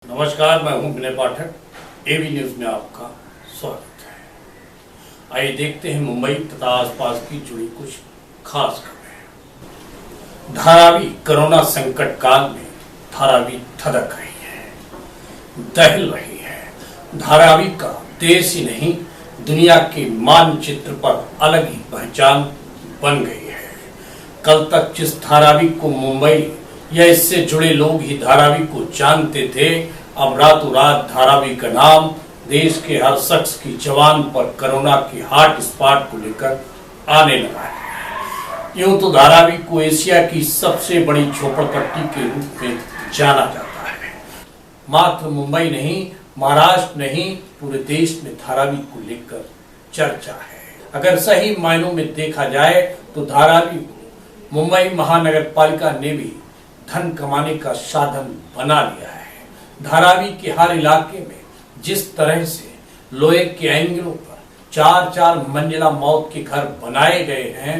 नमस्कार, मैं हूं विनय पाठक। एबी न्यूज में आपका स्वागत है। आइए देखते हैं मुंबई तथा आसपास की जुड़ी कुछ खास खबरें। धारावी कोरोना संकट काल में धारावी धधक रही है, दहल रही है। धारावी का देश ही नहीं दुनिया के मानचित्र पर अलग ही पहचान बन गई है। कल तक जिस धारावी को मुंबई या इससे जुड़े लोग ही धारावी को जानते थे, अब रातों रात धारावी का नाम देश के हर शख्स की जबान पर कोरोना के हॉट स्पॉट को लेकर आने लगा है। यूं तो धारावी को एशिया की सबसे बड़ी झोपड़पट्टी के रूप में जाना जाता है। मात्र मुंबई नहीं, महाराष्ट्र नहीं, पूरे देश में धारावी को लेकर चर्चा है। अगर सही मायनों में देखा जाए तो धारावी को मुंबई महानगर पालिका ने भी धन कमाने का साधन बना लिया है। धारावी के हर इलाके में जिस तरह से लोहे के एंगलों पर 4-4 मंजिला मौत के घर बनाए गए हैं,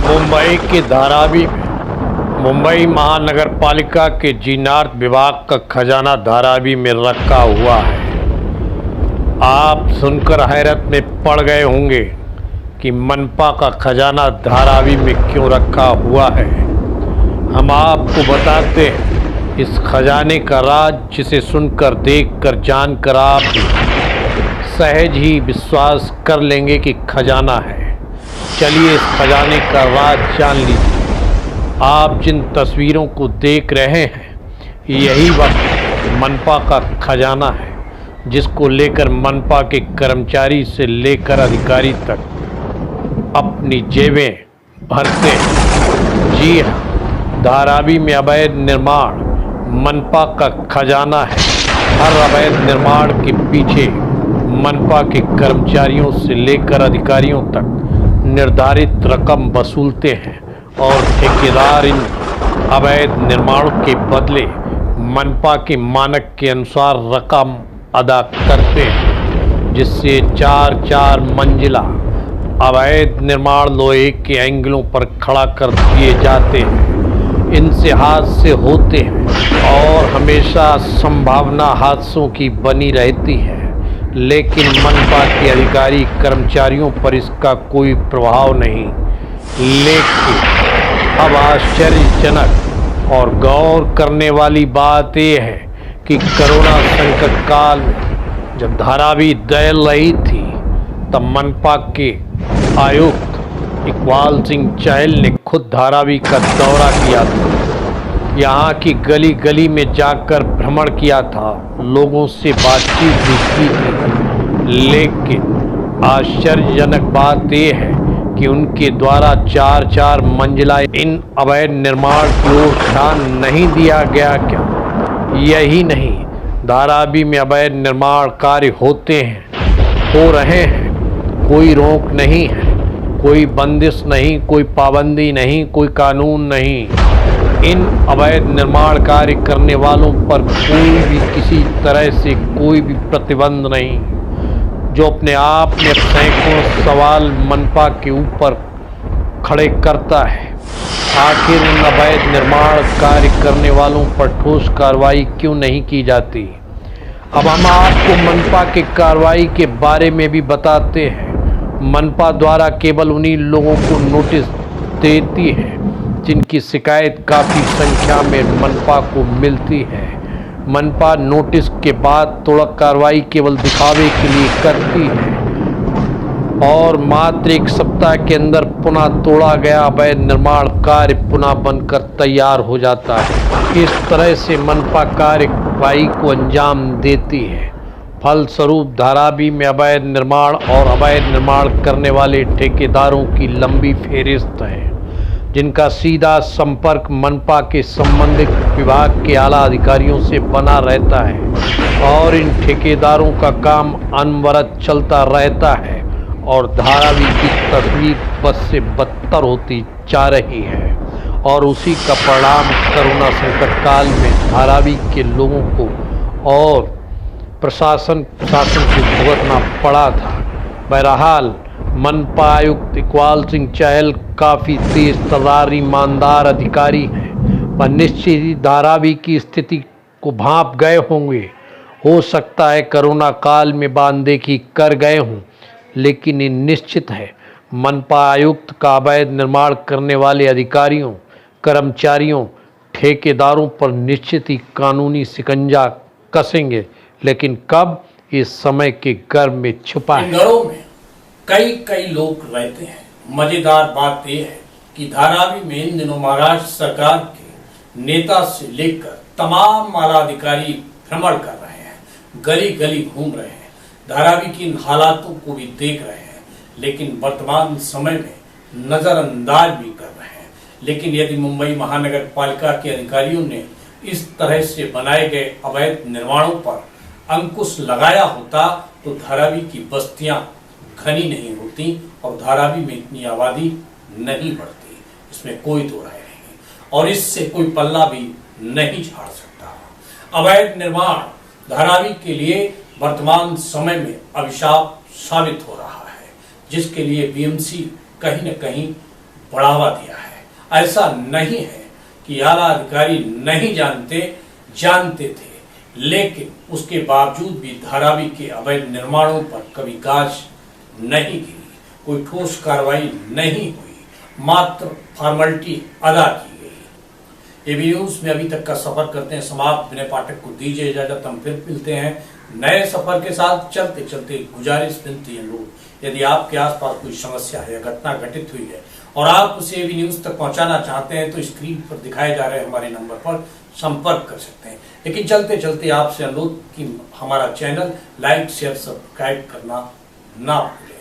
मुंबई के धारावी में मुंबई महानगर पालिका के जीनार्थ विभाग का खजाना धारावी में रखा हुआ है। आप सुनकर हैरत में पड़ गए होंगे कि मनपा का खजाना धारावी में क्यों रखा हुआ है। हम आपको बताते हैं इस खजाने का राज, जिसे सुनकर, देखकर, जानकर आप सहज ही विश्वास कर लेंगे कि खजाना है। चलिए इस खजाने का राज जान लीजिए। आप जिन तस्वीरों को देख रहे हैं, यही वक्त मनपा का खजाना है, जिसको लेकर मनपा के कर्मचारी से लेकर अधिकारी तक अपनी जेबें भरते हैं। जी हाँ, धारावी में अवैध निर्माण मनपा का खजाना है। हर अवैध निर्माण के पीछे मनपा के कर्मचारियों से लेकर अधिकारियों तक निर्धारित रकम वसूलते हैं और ठेकेदार इन अवैध निर्माणों के बदले मनपा के मानक के अनुसार रकम अदा करते हैं, जिससे 4-4 मंजिला अवैध निर्माण लोहे के एंगलों पर खड़ा कर दिए जाते हैं। इनसे हादसे होते हैं और हमेशा संभावना हादसों की बनी रहती है, लेकिन मनपा के अधिकारी कर्मचारियों पर इसका कोई प्रभाव नहीं। लेकिन अब आश्चर्यजनक और गौर करने वाली बात यह है कि कोरोना संकट काल में जब धारावी दहल रही थी, तब मनपा के आयुक्त इकबाल सिंह चहल ने खुद धारावी का दौरा किया था। यहाँ की गली गली में जाकर भ्रमण किया था, लोगों से बातचीत भी की थी। लेकिन आश्चर्यजनक बात यह है कि उनके द्वारा 4-4 मंजिला इन अवैध निर्माण की ओर ध्यान नहीं दिया गया क्या? यही नहीं, धारावी में अवैध निर्माण कार्य होते हैं, हो रहे हैं, कोई रोक नहीं है, कोई बंदिश नहीं, कोई पाबंदी नहीं, कोई कानून नहीं। इन अवैध निर्माण कार्य करने वालों पर कोई भी किसी तरह से कोई भी प्रतिबंध नहीं, जो अपने आप में सैकड़ों सवाल मनपा के ऊपर खड़े करता है। आखिर इन अवैध निर्माण कार्य करने वालों पर ठोस कार्रवाई क्यों नहीं की जाती? अब हम आपको मनपा के कार्रवाई के बारे में भी बताते हैं। मनपा द्वारा केवल उन्हीं लोगों को नोटिस देती है जिनकी शिकायत काफ़ी संख्या में मनपा को मिलती है। मनपा नोटिस के बाद तुरंत कार्रवाई केवल दिखावे के लिए करती है और मात्र 1 सप्ताह के अंदर पुनः तोड़ा गया अवैध निर्माण कार्य पुनः बनकर तैयार हो जाता है। इस तरह से मनपा कार्रवाई को अंजाम देती है। फलस्वरूप धारावी में अवैध निर्माण और अवैध निर्माण करने वाले ठेकेदारों की लंबी फेहरिस्त है, जिनका सीधा संपर्क मनपा के संबंधित विभाग के आला अधिकारियों से बना रहता है और इन ठेकेदारों का काम अनवरत चलता रहता है और धारावी की तस्वीर बद से बदतर होती जा रही है। और उसी का परिणाम कोरोना संकट काल में धारावी के लोगों को और प्रशासन से भुगतना पड़ा था। बहरहाल मनपा आयुक्त इकबाल सिंह चहल काफ़ी तेज तर्रार ईमानदार अधिकारी हैं, पर निश्चित ही धारावी की स्थिति को भांप गए होंगे। हो सकता है कोरोना काल में बांधेखी कर गए हों, लेकिन ये निश्चित है मनपा आयुक्त का अवैध निर्माण करने वाले अधिकारियों, कर्मचारियों, ठेकेदारों पर निश्चित ही कानूनी शिकंजा कसेंगे। लेकिन कब, इस समय के गर्भ में छुपा इन है। घरों में कई कई लोग रहते हैं। मजेदार बात यह है कि धारावी में इन दिनों महाराष्ट्र सरकार के नेता से लेकर तमाम आला अधिकारी भ्रमण कर रहे हैं, गली गली घूम रहे हैं, धारावी की इन हालातों को भी देख रहे हैं, लेकिन वर्तमान समय में नजरअंदाज भी कर रहे हैं। लेकिन यदि मुंबई महानगर पालिका के अधिकारियों ने इस तरह से बनाए गए अवैध निर्माणों पर अंकुश लगाया होता तो धारावी की बस्तियां घनी नहीं होती और धारावी में इतनी आबादी नहीं बढ़ती। इसमें कोई दो राय नहीं और इससे कोई पल्ला भी नहीं झाड़ सकता। अवैध निर्माण धारावी के लिए वर्तमान समय में अभिशाप साबित हो रहा है, जिसके लिए बीएमसी कहीं न कहीं बढ़ावा दिया है। ऐसा नहीं है कि आला अधिकारी नहीं जानते थे, लेकिन उसके बावजूद भी धारावी के अवैध निर्माणों पर कभी गाज नहीं गिरी, कोई ठोस कार्रवाई नहीं हुई, मात्र फॉर्मेलिटी अदा की गई। एबी न्यूज में अभी तक का सफर करते हैं समाप्त। विनय पाठक को दीजिए इजाजत, हम फिर मिलते हैं नए सफर के साथ। चलते चलते गुजारिश विनती है लोग, यदि आपके आसपास कोई समस्या है या घटना घटित हुई है और आप उसे एबी न्यूज तक पहुंचाना चाहते हैं तो स्क्रीन पर दिखाए जा रहे हमारे नंबर पर संपर्क कर सकते हैं। लेकिन चलते चलते आपसे अनुरोध कि हमारा चैनल लाइक, शेयर, सब्सक्राइब करना ना भूलें।